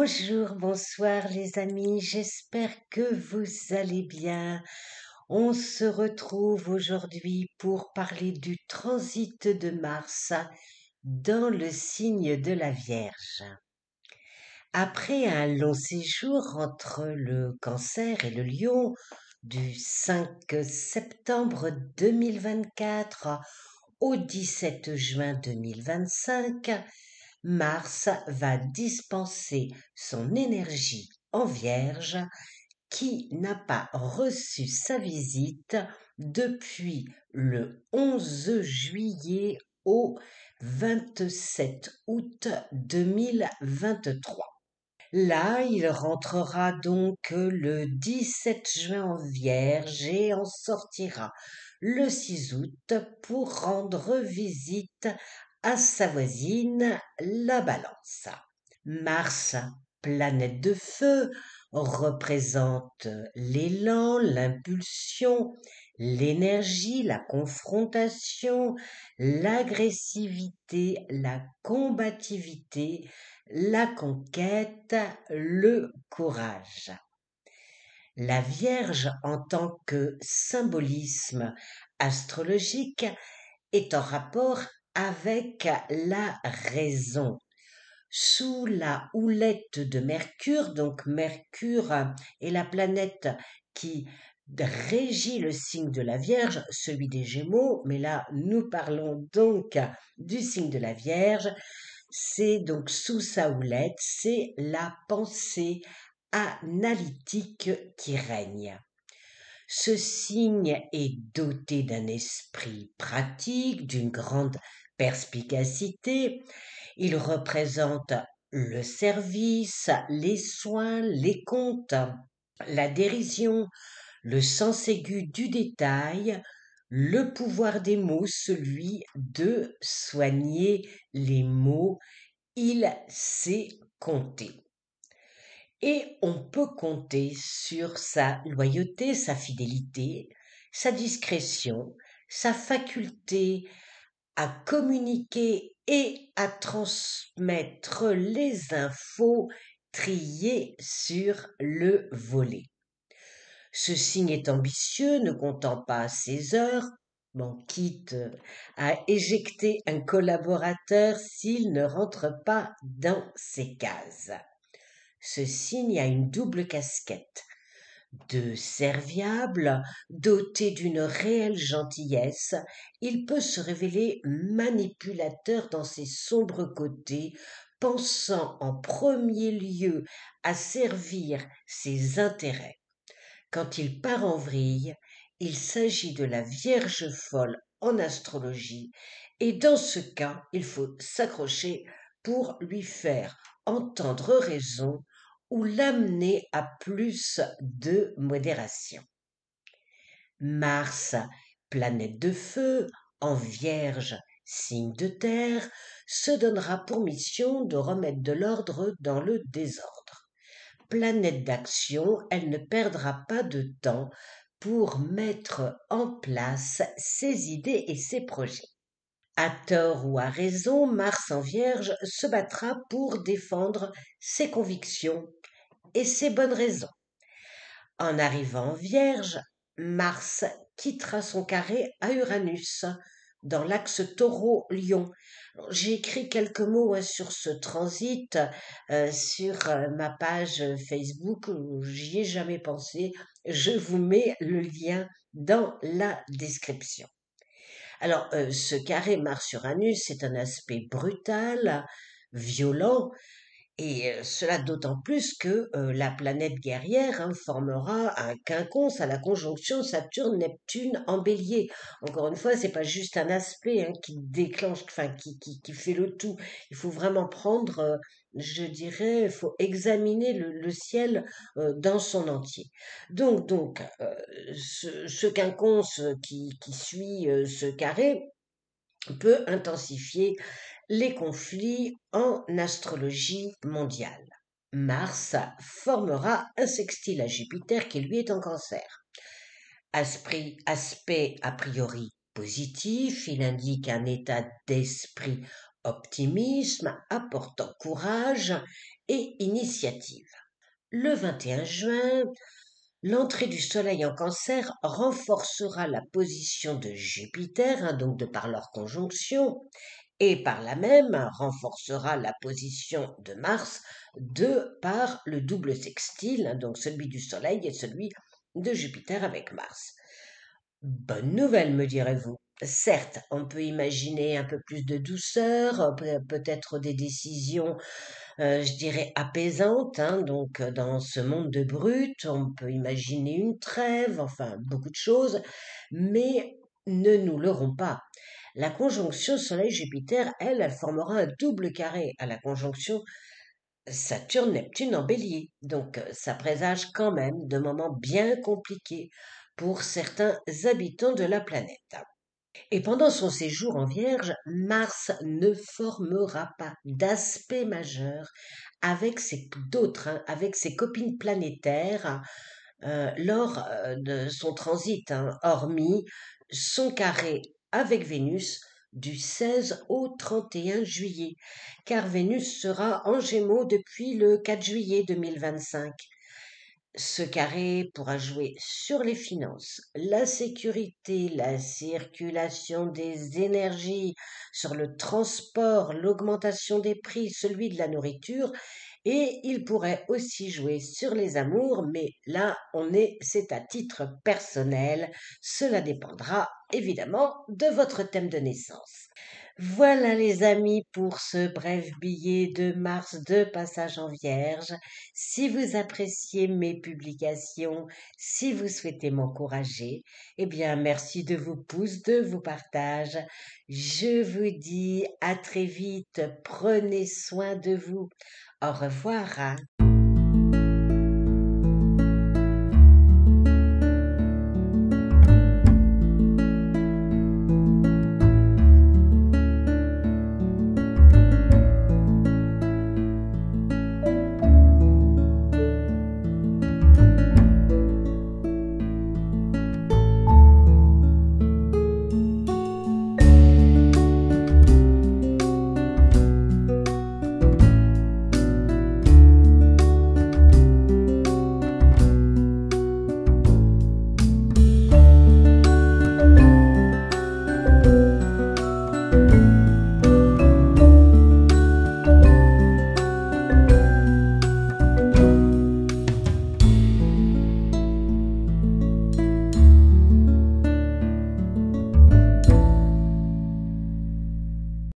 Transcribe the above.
Bonjour, bonsoir les amis, j'espère que vous allez bien. On se retrouve aujourd'hui pour parler du transit de Mars dans le signe de la Vierge. Après un long séjour entre le Cancer et le Lion du 5 septembre 2024 au 17 juin 2025, Mars va dispenser son énergie en Vierge qui n'a pas reçu sa visite depuis le 11 juillet au 27 août 2023. Là, il rentrera donc le 17 juin en Vierge et en sortira le 6 août pour rendre visite à sa voisine, la Balance. Mars, planète de feu, représente l'élan, l'impulsion, l'énergie, la confrontation, l'agressivité, la combativité, la conquête, le courage. La Vierge en tant que symbolisme astrologique est en rapport avec la raison. Sous la houlette de Mercure, donc Mercure est la planète qui régit le signe de la Vierge, celui des Gémeaux, mais là nous parlons donc du signe de la Vierge. C'est donc sous sa houlette, c'est la pensée analytique qui règne. Ce signe est doté d'un esprit pratique, d'une grande perspicacité. Il représente le service, les soins, les comptes, la dérision, le sens aigu du détail, le pouvoir des mots, celui de soigner les mots. Il sait compter. Et on peut compter sur sa loyauté, sa fidélité, sa discrétion, sa faculté à communiquer et à transmettre les infos triées sur le volet. Ce signe est ambitieux, ne comptant pas ses heures, quitte à éjecter un collaborateur s'il ne rentre pas dans ses cases. Ce signe a une double casquette. De serviable, doté d'une réelle gentillesse, il peut se révéler manipulateur dans ses sombres côtés, pensant en premier lieu à servir ses intérêts. Quand il part en vrille, il s'agit de la Vierge folle en astrologie, et dans ce cas, il faut s'accrocher pour lui faire entendre raison ou l'amener à plus de modération. Mars, planète de feu, en Vierge, signe de terre, se donnera pour mission de remettre de l'ordre dans le désordre. Planète d'action, elle ne perdra pas de temps pour mettre en place ses idées et ses projets. À tort ou à raison, Mars en Vierge se battra pour défendre ses convictions et ses bonnes raisons. En arrivant en Vierge, Mars quittera son carré à Uranus, dans l'axe Taureau-Lion. J'ai écrit quelques mots sur ce transit sur ma page Facebook, j'y ai jamais pensé. Je vous mets le lien dans la description. Alors, ce carré Mars-Uranus, c'est un aspect brutal, violent, et cela d'autant plus que la planète guerrière formera un quinconce à la conjonction Saturne-Neptune en bélier. Encore une fois, c'est pas juste un aspect qui déclenche, qui fait le tout. Il faut vraiment prendre, je dirais, il faut examiner le ciel dans son entier. Donc ce quinconce qui suit ce carré peut intensifier les conflits en astrologie mondiale. Mars formera un sextile à Jupiter qui lui est en Cancer. Aspect a priori positif, il indique un état d'esprit optimisme apportant courage et initiative. Le 21 juin, l'entrée du Soleil en Cancer renforcera la position de Jupiter, donc de par leur conjonction, et par là même renforcera la position de Mars de par le double sextile, donc celui du Soleil et celui de Jupiter avec Mars. Bonne nouvelle, me direz-vous. Certes, on peut imaginer un peu plus de douceur, peut-être des décisions, je dirais, apaisantes, hein, donc dans ce monde de brut, on peut imaginer une trêve, enfin beaucoup de choses, mais ne nous leurrons pas. La conjonction Soleil-Jupiter, elle formera un double carré à la conjonction Saturne-Neptune en Bélier. Donc ça présage quand même de moments bien compliqués pour certains habitants de la planète. Et pendant son séjour en Vierge, Mars ne formera pas d'aspect majeur avec avec ses copines planétaires lors de son transit, hein, hormis son carré avec Vénus du 16 au 31 juillet, car Vénus sera en Gémeaux depuis le 4 juillet 2025. Ce carré pourra jouer sur les finances, la sécurité, la circulation des énergies, sur le transport, l'augmentation des prix, celui de la nourriture, et il pourrait aussi jouer sur les amours, mais là, c'est à titre personnel. Cela dépendra évidemment de votre thème de naissance. Voilà les amis pour ce bref billet de Mars de passage en Vierge. Si vous appréciez mes publications, si vous souhaitez m'encourager, eh bien merci de vos pouces, de vos partages. Je vous dis à très vite, prenez soin de vous. Au revoir.